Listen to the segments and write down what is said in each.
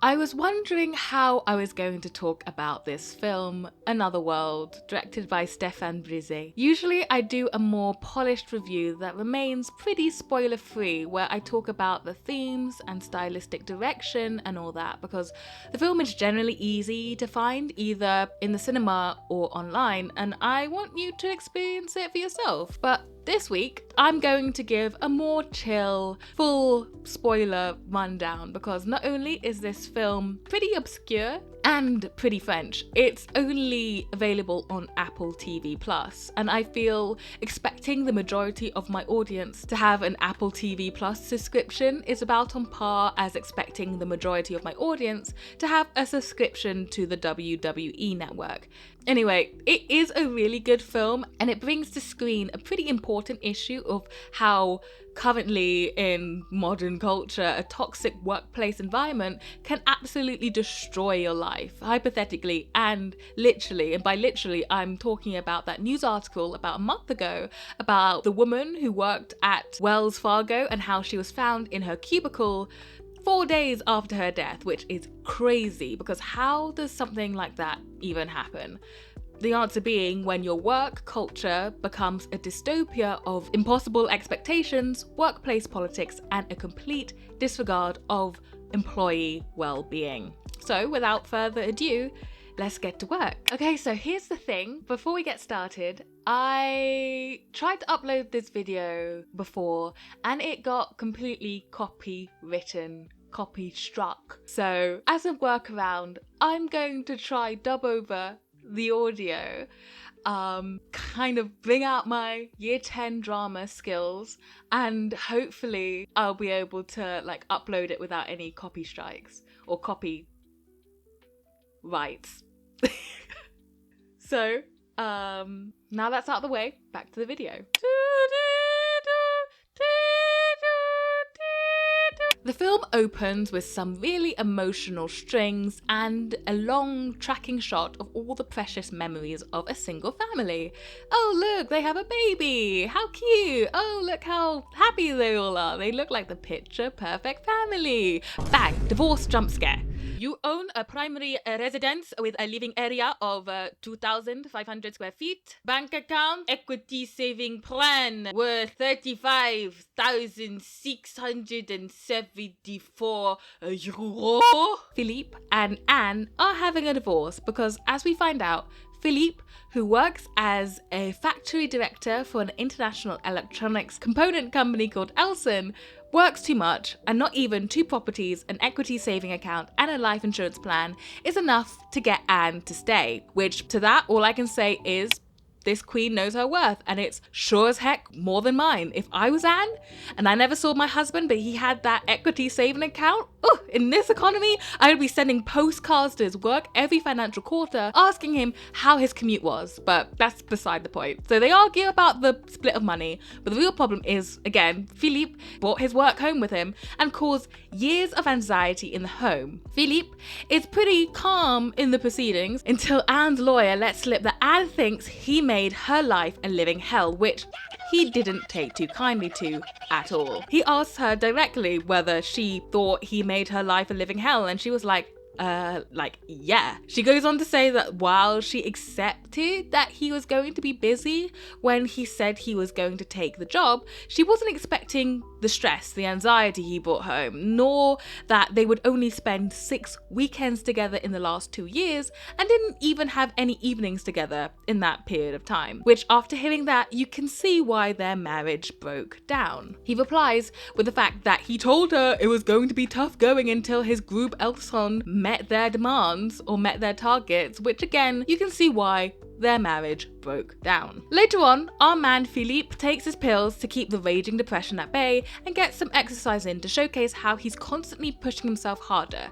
I was wondering how I was going to talk about this film, Another World, directed by Stéphane Brizé. Usually I do a more polished review that remains pretty spoiler-free, where I talk about the themes and stylistic direction and all that, because the film is generally easy to find either in the cinema or online, and I want you to experience it for yourself. But this week, I'm going to give a more chill, full spoiler rundown, because not only is this film pretty obscure and pretty French, it's only available on Apple TV+, and I feel expecting the majority of my audience to have an Apple TV+ subscription is about on par as expecting the majority of my audience to have a subscription to the WWE network. Anyway, it is a really good film, and it brings to screen a pretty important issue of how currently in modern culture, a toxic workplace environment can absolutely destroy your life, hypothetically and literally. And by literally, I'm talking about that news article about a month ago about the woman who worked at Wells Fargo and how she was found in her cubicle 4 days after her death, which is crazy, because how does something like that even happen? The answer being when your work culture becomes a dystopia of impossible expectations, workplace politics, and a complete disregard of employee well-being. So without further ado, let's get to work. Okay, so here's the thing. Before we get started, I tried to upload this video before and it got completely copywritten, copy struck. So as a workaround, I'm going to try dub over the audio, kind of bring out my year 10 drama skills, and hopefully I'll be able to upload it without any copy strikes or copy rights. So now that's out of the way, back to the video. The film opens with some really emotional strings and a long tracking shot of all the precious memories of a single family. Oh look, they have a baby! How cute! Oh look how happy they all are! They look like the picture perfect family! Bang! Divorce jump scare. You own a primary residence with a living area of 2,500 square feet. Bank account, equity saving plan worth 35,674 euro. Philippe and Anne are having a divorce because, as we find out, Philippe, who works as a factory director for an international electronics component company called Elson, works too much, and not even 2 properties, an equity saving account, and a life insurance plan is enough to get Anne to stay. Which, to that, all I can say is, this queen knows her worth, and it's sure as heck more than mine. If I was Anne, and I never saw my husband, but he had that equity saving account, in this economy, I would be sending postcards to his work every financial quarter, asking him how his commute was, but that's beside the point. So they argue about the split of money, but the real problem is, again, Philippe brought his work home with him and caused years of anxiety in the home. Philippe is pretty calm in the proceedings until Anne's lawyer lets slip that Anne thinks he made her life a living hell, which he didn't take too kindly to at all. He asked her directly whether she thought he made her life a living hell, and she was like, yeah. She goes on to say that while she accepted that he was going to be busy when he said he was going to take the job, she wasn't expecting the stress, the anxiety he brought home, nor that they would only spend 6 weekends together in the last 2 years and didn't even have any evenings together in that period of time. Which, after hearing that, you can see why their marriage broke down. He replies with the fact that he told her it was going to be tough going until his group Elson met their demands or met their targets, which again, you can see why their marriage broke down. Later on, our man Philippe takes his pills to keep the raging depression at bay and gets some exercise in to showcase how he's constantly pushing himself harder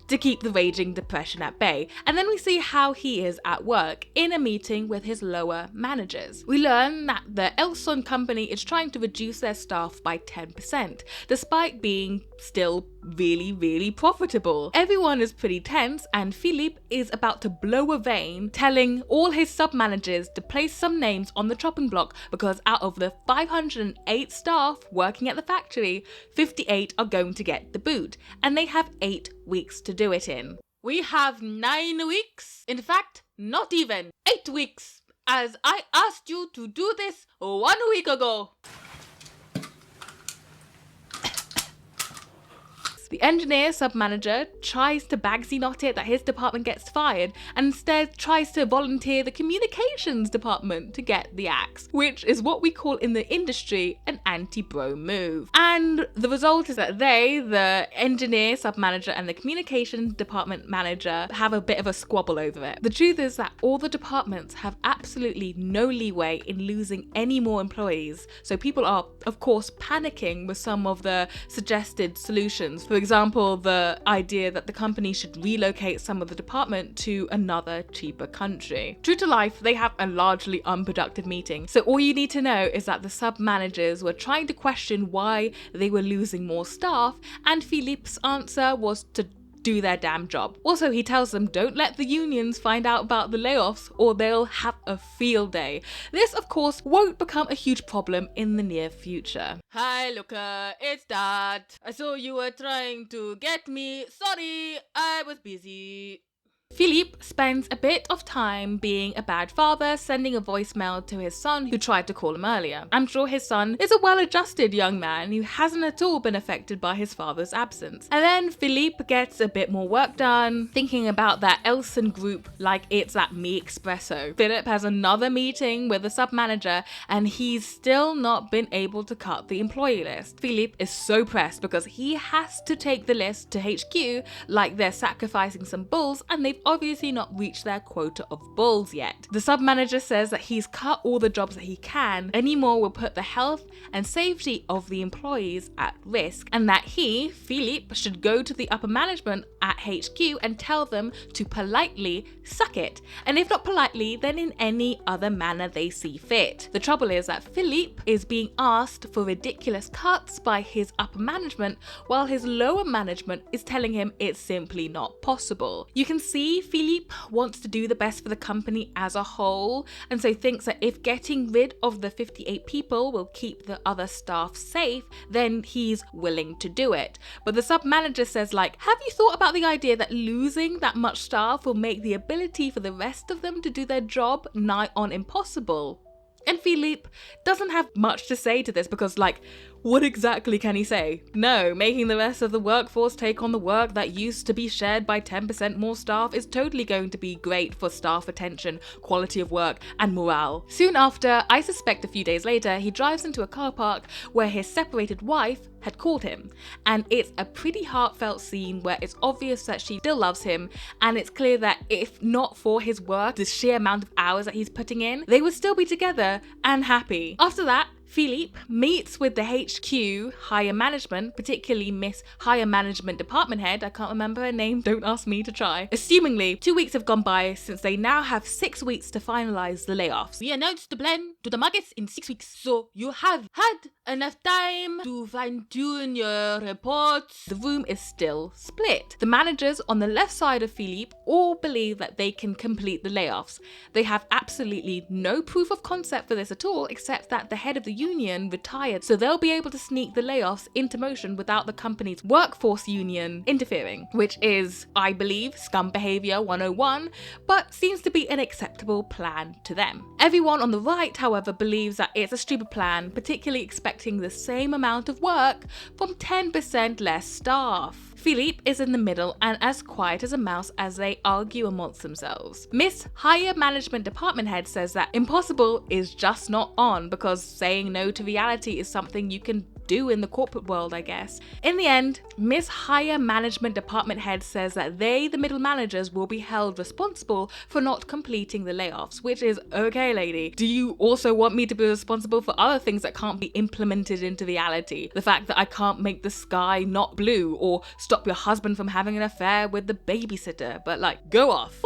to keep the raging depression at bay. And then we see how he is at work in a meeting with his lower managers. We learn that the Elson company is trying to reduce their staff by 10%, despite being still really profitable. Everyone is pretty tense, and Philippe is about to blow a vein, telling all his sub-managers to place some names on the chopping block because out of the 508 staff working at the factory, 58 are going to get the boot, and they have 8 weeks to do it in. We have 9 weeks. In fact, not even 8 weeks, as I asked you to do this 1 week ago. The engineer sub-manager tries to Bagsy knot it that his department gets fired and instead tries to volunteer the communications department to get the axe, which is what we call in the industry an anti-bro move. And the result is that they, the engineer sub-manager and the communications department manager, have a bit of a squabble over it. The truth is that all the departments have absolutely no leeway in losing any more employees, so people are, of course, panicking with some of the suggested solutions. For example, the idea that the company should relocate some of the department to another cheaper country. True to life, they have a largely unproductive meeting. So all you need to know is that the sub-managers were trying to question why they were losing more staff, and Philippe's answer was to do their damn job. Also, he tells them don't let the unions find out about the layoffs or they'll have a field day. This, of course, won't become a huge problem in the near future. Hi, Luca, it's Dad. I saw you were trying to get me. Sorry, I was busy. Philippe spends a bit of time being a bad father, sending a voicemail to his son who tried to call him earlier. I'm sure his son is a well-adjusted young man who hasn't at all been affected by his father's absence. And then Philippe gets a bit more work done, thinking about that Elson group like it's that Me Espresso. Philippe has another meeting with the sub-manager and he's still not been able to cut the employee list. Philippe is so pressed because he has to take the list to HQ like they're sacrificing some bulls and they've obviously not reached their quota of bulls yet. The sub-manager says that he's cut all the jobs that he can, any more will put the health and safety of the employees at risk, and that he, Philippe, should go to the upper management at HQ and tell them to politely suck it, and if not politely, then in any other manner they see fit. The trouble is that Philippe is being asked for ridiculous cuts by his upper management while his lower management is telling him it's simply not possible. You can see Philippe wants to do the best for the company as a whole, and so thinks that if getting rid of the 58 people will keep the other staff safe, then he's willing to do it. But the sub-manager says, like, have you thought about the idea that losing that much staff will make the ability for the rest of them to do their job nigh on impossible? And Philippe doesn't have much to say to this because, like, what exactly can he say? No, making the rest of the workforce take on the work that used to be shared by 10% more staff is totally going to be great for staff retention, quality of work, and morale. Soon after, I suspect a few days later, he drives into a car park where his separated wife had called him. And it's a pretty heartfelt scene where it's obvious that she still loves him, and it's clear that if not for his work, the sheer amount of hours that he's putting in, they would still be together and happy. After that, Philippe meets with the HQ higher management, particularly Miss Higher Management Department Head, I can't remember her name, don't ask me to try. Assumingly, 2 weeks have gone by since they now have 6 weeks to finalise the layoffs. We announced the plan to the markets in 6 weeks, so you have had enough time to fine-tune your reports. The room is still split. The managers on the left side of Philippe all believe that they can complete the layoffs. They have absolutely no proof of concept for this at all, except that the head of the union retired, so they'll be able to sneak the layoffs into motion without the company's workforce union interfering, which is, I believe, scum behaviour 101, but seems to be an acceptable plan to them. Everyone on the right, however, believes that it's a stupid plan, particularly expecting the same amount of work from 10% less staff. Philippe is in the middle and as quiet as a mouse as they argue amongst themselves. Miss Higher Management Department Head says that impossible is just not on because saying no to reality is something you can do in the corporate world, I guess. In the end, Miss Higher Management Department Head says that they, the middle managers, will be held responsible for not completing the layoffs, which is okay, lady. Do you also want me to be responsible for other things that can't be implemented into reality? The fact that I can't make the sky not blue or stop your husband from having an affair with the babysitter, but like, go off.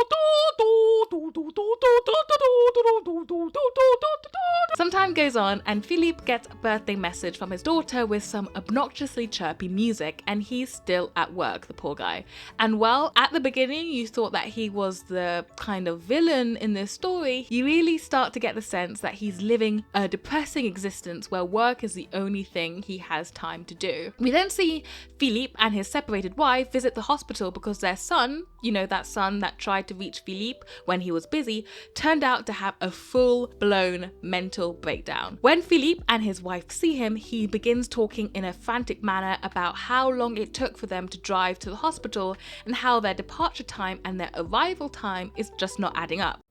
Some time goes on and Philippe gets a birthday message from his daughter with some obnoxiously chirpy music, and he's still at work, the poor guy. And while at the beginning you thought that he was the kind of villain in this story, you really start to get the sense that he's living a depressing existence where work is the only thing he has time to do. We then see Philippe and his separated wife visit the hospital because their son, you know, that son that tried to reach Philippe when he was busy, turned out to have a full-blown mental breakdown. When Philippe and his wife see him, he begins talking in a frantic manner about how long it took for them to drive to the hospital and how their departure time and their arrival time is just not adding up.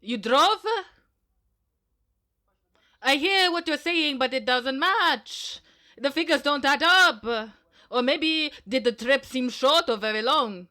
You drove? I hear what you're saying, but it doesn't match. The figures don't add up. Or maybe did the trip seem short or very long?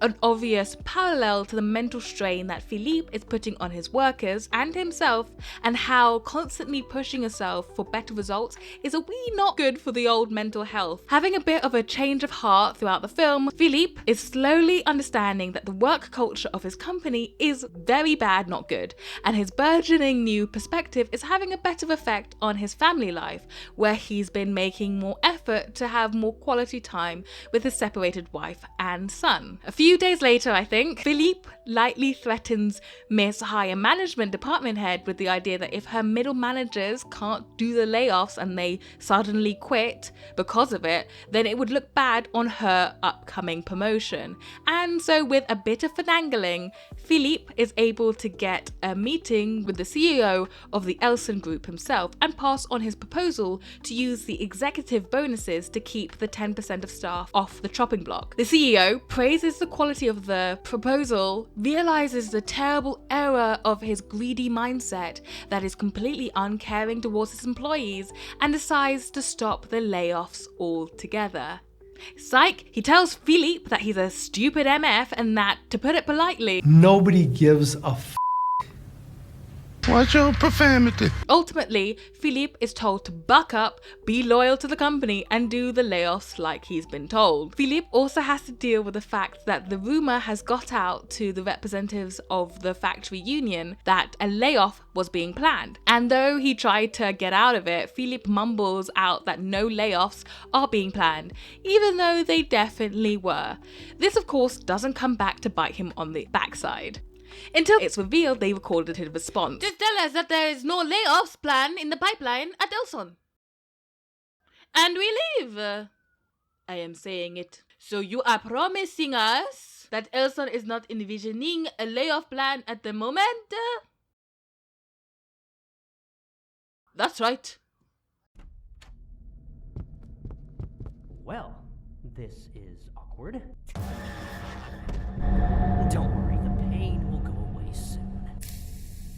An obvious parallel to the mental strain that Philippe is putting on his workers and himself, and how constantly pushing yourself for better results is a wee not good for the old mental health. Having a bit of a change of heart throughout the film, Philippe is slowly understanding that the work culture of his company is very bad, not good, and his burgeoning new perspective is having a better effect on his family life, where he's been making more effort to have more quality time with his separated wife and son. A few days later, I think, Philippe lightly threatens Miss Higher Management Department Head with the idea that if her middle managers can't do the layoffs and they suddenly quit because of it, then it would look bad on her upcoming promotion. And so with a bit of finagling, Philippe is able to get a meeting with the CEO of the Elson Group himself and pass on his proposal to use the executive bonuses to keep the 10% of staff off the chopping block. The CEO praises the quality of the proposal, realizes the terrible error of his greedy mindset that is completely uncaring towards his employees, and decides to stop the layoffs altogether. Psych, he tells Philippe that he's a stupid MF and that, to put it politely, nobody gives a Watch your profanity. Ultimately, Philippe is told to buck up, be loyal to the company, and do the layoffs like he's been told. Philippe also has to deal with the fact that the rumor has got out to the representatives of the factory union that a layoff was being planned. And though he tried to get out of it, Philippe mumbles out that no layoffs are being planned, even though they definitely were. This, of course, doesn't come back to bite him on the backside. Until it's revealed they recorded his response. Just tell us that there is no layoffs plan in the pipeline at Elson. And we leave. I am saying it. So you are promising us that Elson is not envisioning a layoff plan at the moment? That's right. Well, this is awkward. Don't worry, the pain will go away soon.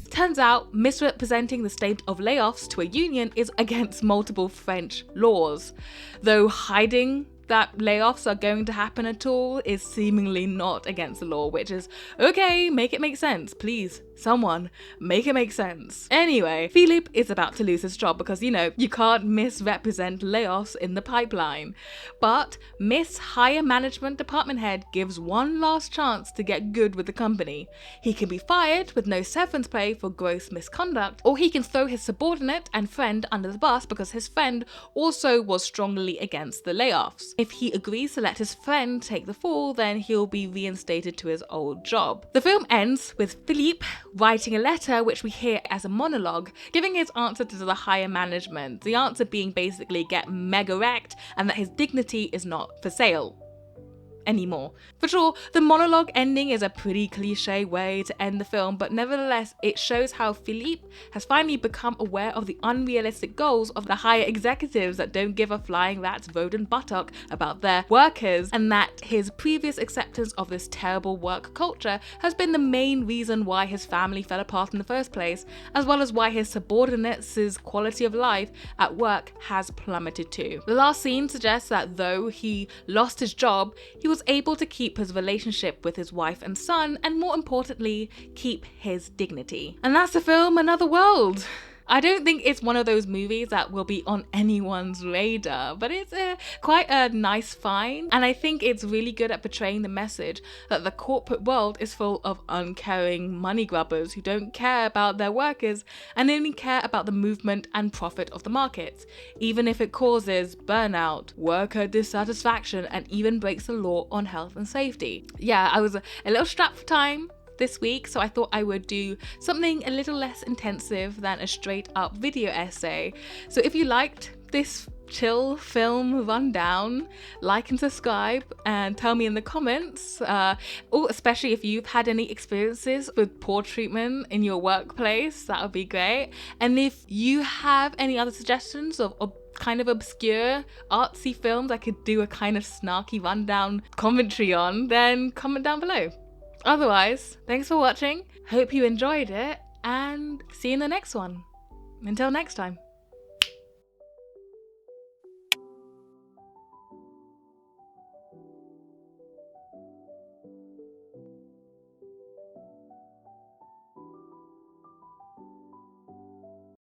Turns out, misrepresenting the state of layoffs to a union is against multiple French laws, though hiding that layoffs are going to happen at all is seemingly not against the law, which is, okay, make it make sense, please. Someone, make it make sense. Anyway, Philippe is about to lose his job because, you know, you can't misrepresent layoffs in the pipeline. But Miss Higher Management Department Head gives one last chance to get good with the company. He can be fired with no severance pay for gross misconduct, or he can throw his subordinate and friend under the bus because his friend also was strongly against the layoffs. If he agrees to let his friend take the fall, then he'll be reinstated to his old job. The film ends with Philippe writing a letter which we hear as a monologue, giving his answer to the higher management, the answer being basically get mega wrecked and that his dignity is not for sale anymore. For sure, the monologue ending is a pretty cliche way to end the film, but nevertheless, it shows how Philippe has finally become aware of the unrealistic goals of the higher executives that don't give a flying rat's rodent buttock about their workers, and that his previous acceptance of this terrible work culture has been the main reason why his family fell apart in the first place, as well as why his subordinates' quality of life at work has plummeted too. The last scene suggests that though he lost his job, he was able to keep his relationship with his wife and son, and more importantly, keep his dignity. And that's the film Another World. I don't think it's one of those movies that will be on anyone's radar, but it's quite a nice find. And I think it's really good at portraying the message that the corporate world is full of uncaring money grubbers who don't care about their workers and only care about the movement and profit of the markets, even if it causes burnout, worker dissatisfaction, and even breaks the law on health and safety. Yeah, I was a little strapped for time this week, so I thought I would do something a little less intensive than a straight up video essay. So if you liked this chill film rundown, like and subscribe and tell me in the comments, or especially if you've had any experiences with poor treatment in your workplace, that would be great. And if you have any other suggestions of kind of obscure artsy films I could do a kind of snarky rundown commentary on, then comment down below. Otherwise, thanks for watching, hope you enjoyed it, and see you in the next one. Until next time.